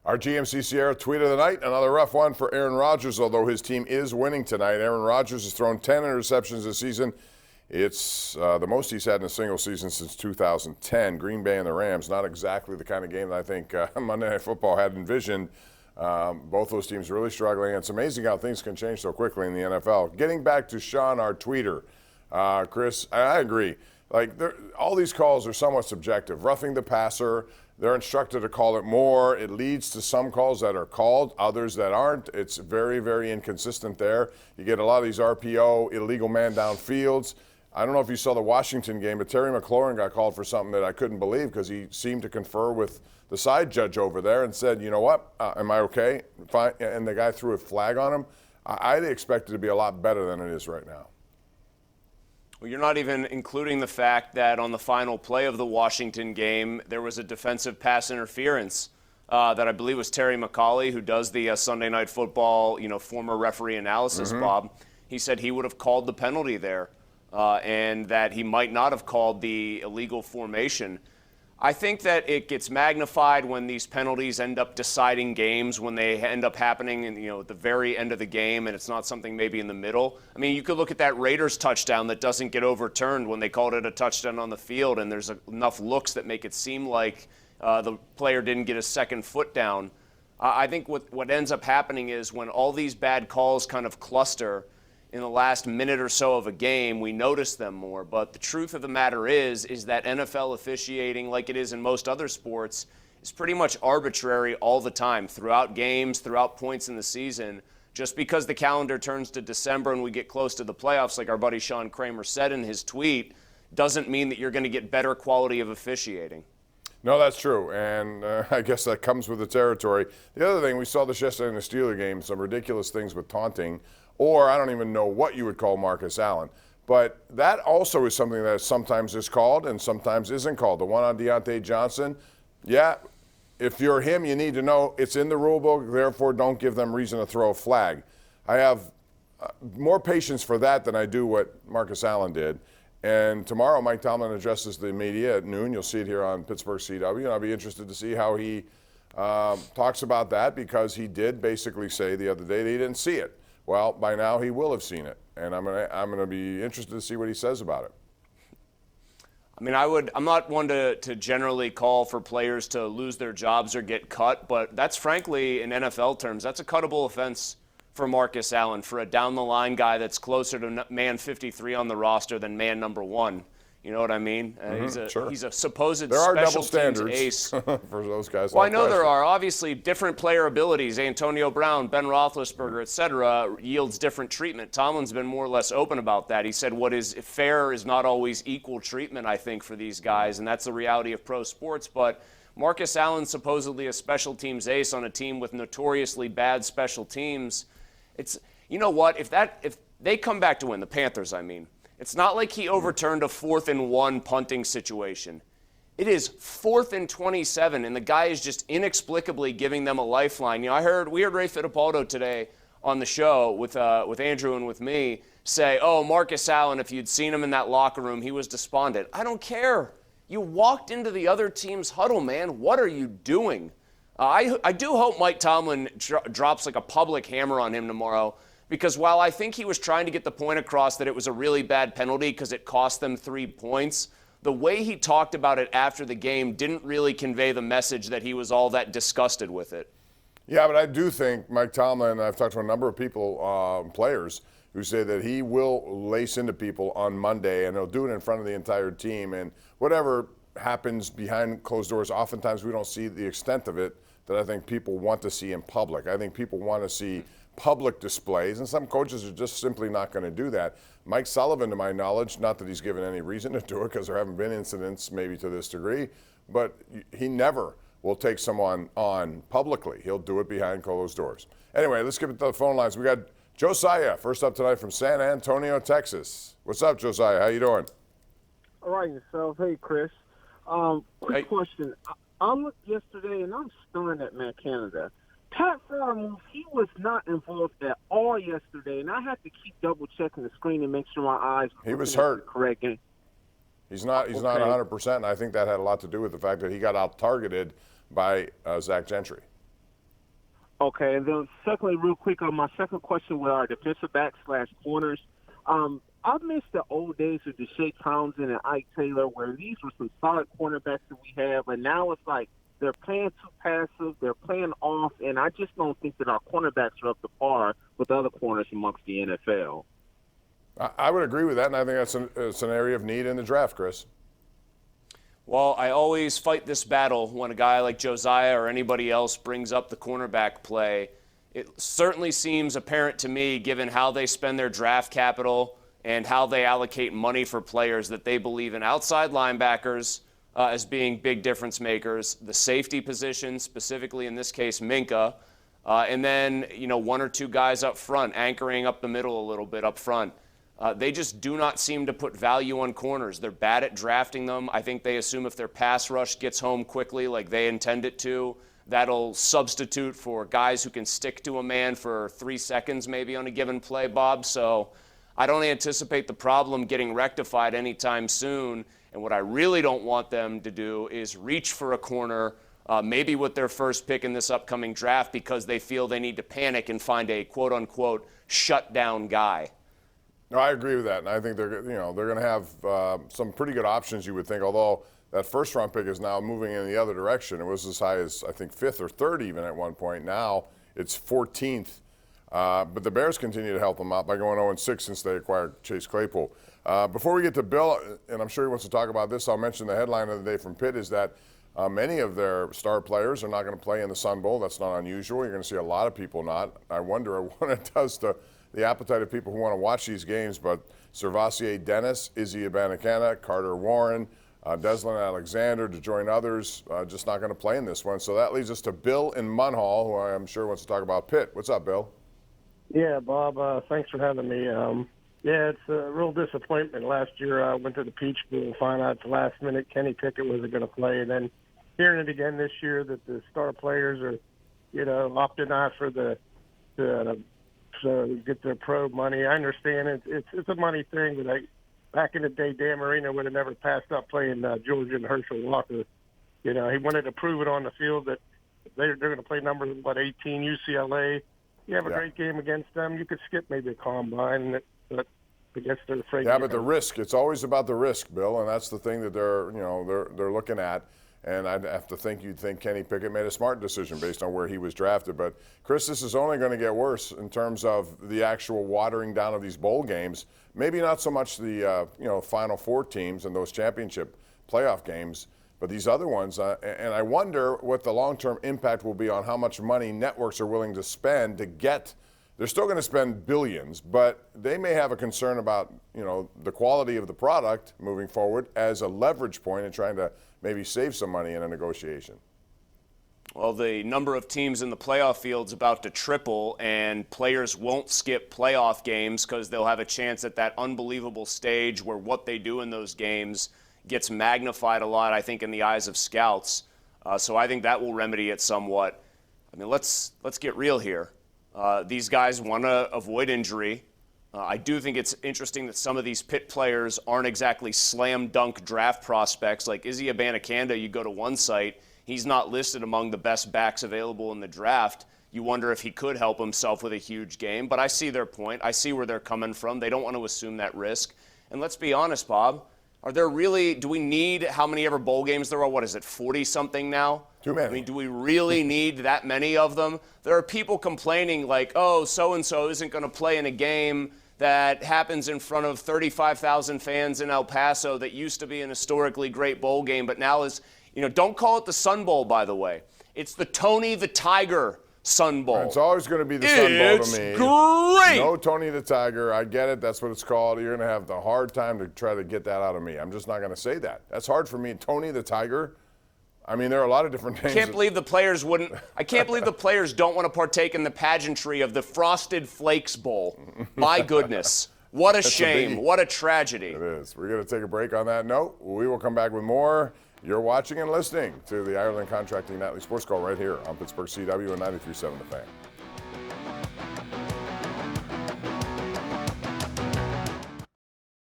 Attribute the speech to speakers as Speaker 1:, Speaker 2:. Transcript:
Speaker 1: Our GMC Sierra tweet of the night, another rough one for Aaron Rodgers, although his team is winning tonight. Aaron Rodgers has thrown 10 interceptions this season. It's the most he's had in a single season since 2010. Green Bay and the Rams, not exactly the kind of game that I think Monday Night Football had envisioned. Both those teams really struggling. It's amazing how things can change so quickly in the NFL. Getting back to Sean, our tweeter, Chris, I agree. Like, all these calls are somewhat subjective. Roughing the passer, they're instructed to call it more. It leads to some calls that are called, others that aren't. It's very, very inconsistent there. You get a lot of these RPO, illegal man downfields. I don't know if you saw the Washington game, but Terry McLaurin got called for something that I couldn't believe because he seemed to confer with the side judge over there and said, you know what, am I okay? Fine. And the guy threw a flag on him. I'd expect it to be a lot better than it is right now.
Speaker 2: Well, you're not even including the fact that on the final play of the Washington game, there was a defensive pass interference that I believe was Terry McCauley, who does the Sunday Night Football, former referee analysis, Bob. He said he would have called the penalty there and that he might not have called the illegal formation. I think that it gets magnified when these penalties end up deciding games, when they end up happening in, at the very end of the game, and it's not something maybe in the middle. I mean, you could look at that Raiders touchdown that doesn't get overturned when they called it a touchdown on the field, and there's enough looks that make it seem like the player didn't get a second foot down. I think what ends up happening is when all these bad calls kind of cluster in the last minute or so of a game, we notice them more. But the truth of the matter is that NFL officiating, like it is in most other sports, is pretty much arbitrary all the time, throughout games, throughout points in the season. Just because the calendar turns to December and we get close to the playoffs, like our buddy Sean Kramer said in his tweet, doesn't mean that you're going to get better quality of officiating.
Speaker 1: No, that's true, and I guess that comes with the territory. The other thing, we saw this yesterday in the Steeler game, some ridiculous things with taunting, or I don't even know what you would call Marcus Allen. But that also is something that sometimes is called and sometimes isn't called. The one on Deontay Johnson, yeah, if you're him, you need to know it's in the rule book, therefore don't give them reason to throw a flag. I have more patience for that than I do what Marcus Allen did. And tomorrow, Mike Tomlin addresses the media at noon. You'll see it here on Pittsburgh CW, and I'll be interested to see how he talks about that, because he did basically say the other day that he didn't see it. Well, by now he will have seen it, and I'm gonna be interested to see what he says about it.
Speaker 2: I mean, I'm not one to generally call for players to lose their jobs or get cut, but that's frankly, in NFL terms, that's a cuttable offense for Marcus Allen, for a down-the-line guy that's closer to man 53 on the roster than man number 1. You know what I mean?
Speaker 1: Sure.
Speaker 2: He's a supposed
Speaker 1: there are
Speaker 2: special
Speaker 1: double standards
Speaker 2: teams ace.
Speaker 1: for those guys.
Speaker 2: Well, I know there are. Obviously, different player abilities. Antonio Brown, Ben Roethlisberger, et cetera, yields different treatment. Tomlin's been more or less open about that. He said what is fair is not always equal treatment, I think, for these guys, and that's the reality of pro sports. But Marcus Allen's supposedly a special teams ace on a team with notoriously bad special teams. It's, you know what, if they come back to win, the Panthers, I mean, it's not like he overturned a 4th and 1 punting situation. It is 4th and 27, and the guy is just inexplicably giving them a lifeline. We heard Ray Fittipaldo today on the show with Andrew and with me say, oh, Marcus Allen, if you'd seen him in that locker room, he was despondent. I don't care. You walked into the other team's huddle, man. What are you doing? I do hope Mike Tomlin drops like a public hammer on him tomorrow, because while I think he was trying to get the point across that it was a really bad penalty because it cost them 3 points, the way he talked about it after the game didn't really convey the message that he was all that disgusted with it.
Speaker 1: Yeah, but I do think Mike Tomlin, I've talked to a number of people, players, who say that he will lace into people on Monday, and he'll do it in front of the entire team. And whatever happens behind closed doors, oftentimes we don't see the extent of it that I think people want to see in public. I think people want to see public displays, and some coaches are just simply not going to do that. Mike Sullivan, to my knowledge, not that he's given any reason to do it because there haven't been incidents maybe to this degree, but he never will take someone on publicly. He'll do it behind closed doors. Anyway, let's get to the phone lines. We got Josiah first up tonight from San Antonio, Texas. What's up, Josiah? How you doing?
Speaker 3: All right, yourself. Hey, Chris. Quick question. I looked yesterday, and I'm stunned at Matt Canada. Pat Fairmouth, he was not involved at all yesterday, and I had to keep double-checking the screen to make sure my eyes were
Speaker 1: He was hurt.
Speaker 3: the correct game.
Speaker 1: He's not 100%, and I think that had a lot to do with the fact that he got out-targeted by Zach Gentry.
Speaker 3: Okay, and then secondly, real quick, on my second question with our defensive back/corners, I miss the old days of Deshae Townsend and Ike Taylor, where these were some solid cornerbacks that we have, and now it's like they're playing too passive, they're playing off, and I just don't think that our cornerbacks are up to par with other corners amongst the NFL.
Speaker 1: I would agree with that, and I think it's an area of need in the draft, Chris.
Speaker 2: Well, I always fight this battle when a guy like Josiah or anybody else brings up the cornerback play. It certainly seems apparent to me, given how they spend their draft capital and how they allocate money for players, that they believe in outside linebackers as being big difference makers, the safety position, specifically in this case Minka, and then one or two guys up front, anchoring up the middle a little bit up front. They just do not seem to put value on corners. They're bad at drafting them. I think they assume if their pass rush gets home quickly like they intend it to, that'll substitute for guys who can stick to a man for 3 seconds maybe on a given play, Bob. So I don't anticipate the problem getting rectified anytime soon. And what I really don't want them to do is reach for a corner, maybe with their first pick in this upcoming draft, because they feel they need to panic and find a quote-unquote shutdown guy.
Speaker 1: No, I agree with that, and I think they're going to have some pretty good options, you would think, although that first-round pick is now moving in the other direction. It was as high as, I think, 5th or 3rd even at one point. Now it's 14th. But the Bears continue to help them out by going 0-6 since they acquired Chase Claypool. Before we get to Bill, and I'm sure he wants to talk about this, I'll mention the headline of the day from Pitt is that many of their star players are not going to play in the Sun Bowl. That's not unusual. You're going to see a lot of people not. I wonder what it does to the appetite of people who want to watch these games, but Servassier Dennis, Izzy Abanikanda, Carter Warren, Deslin Alexander, to join others, just not going to play in this one. So that leads us to Bill in Munhall, who I'm sure wants to talk about Pitt. What's up, Bill?
Speaker 4: Yeah, Bob, thanks for having me. Yeah, it's a real disappointment. Last year I went to the Peach Bowl and found out at the last minute Kenny Pickett wasn't going to play, and then hearing it again this year that the star players are, opting out for to get their pro money. I understand it's a money thing, but back in the day, Dan Marino would have never passed up playing Georgia and Herschel Walker. He wanted to prove it on the field that they're going to play number 18 UCLA. You have a great game against them. You could skip maybe a combine, but I guess they're afraid.
Speaker 1: Yeah, but the risk. It's always about the risk, Bill, and that's the thing that they're looking at. And I'd have to think you'd think Kenny Pickett made a smart decision based on where he was drafted. But, Chris, this is only going to get worse in terms of the actual watering down of these bowl games. Maybe not so much the Final Four teams and those championship playoff games, but these other ones. And I wonder what the long-term impact will be on how much money networks are willing to spend to get. They're still going to spend billions, but they may have a concern about the quality of the product moving forward as a leverage point in trying to maybe save some money in a negotiation.
Speaker 2: Well, the number of teams in the playoff field's about to triple, and players won't skip playoff games because they'll have a chance at that unbelievable stage where what they do in those games gets magnified a lot, I think, in the eyes of scouts. So I think that will remedy it somewhat. I mean, let's get real here. These guys want to avoid injury. I do think it's interesting that some of these Pitt players aren't exactly slam dunk draft prospects. Like Izzy Abanikanda, you go to one site, he's not listed among the best backs available in the draft. You wonder if he could help himself with a huge game. But I see their point. I see where they're coming from. They don't want to assume that risk. And let's be honest, Bob. Do we need how many ever bowl games there are? What is it, 40-something now?
Speaker 1: Too many.
Speaker 2: I mean, do we really need that many of them? There are people complaining like, oh, so-and-so isn't going to play in a game that happens in front of 35,000 fans in El Paso that used to be an historically great bowl game, but now is, don't call it the Sun Bowl, by the way. It's the Tony the Tiger Sun Bowl.
Speaker 1: It's always going to be the Sun Bowl to me.
Speaker 2: It's great.
Speaker 1: No Tony the Tiger. I get it. That's what it's called. You're going to have the hard time to try to get that out of me. I'm just not going to say that. That's hard for me. Tony the Tiger. I mean, there are a lot of different names.
Speaker 2: I can't believe the players don't want to partake in the pageantry of the Frosted Flakes Bowl. My goodness. What a shame. What a tragedy. It
Speaker 1: is. We're going to take a break on that note. We will come back with more. You're watching and listening to the Ireland Contracting Nightly Sports Call right here on Pittsburgh CW and 93.7 The Fan.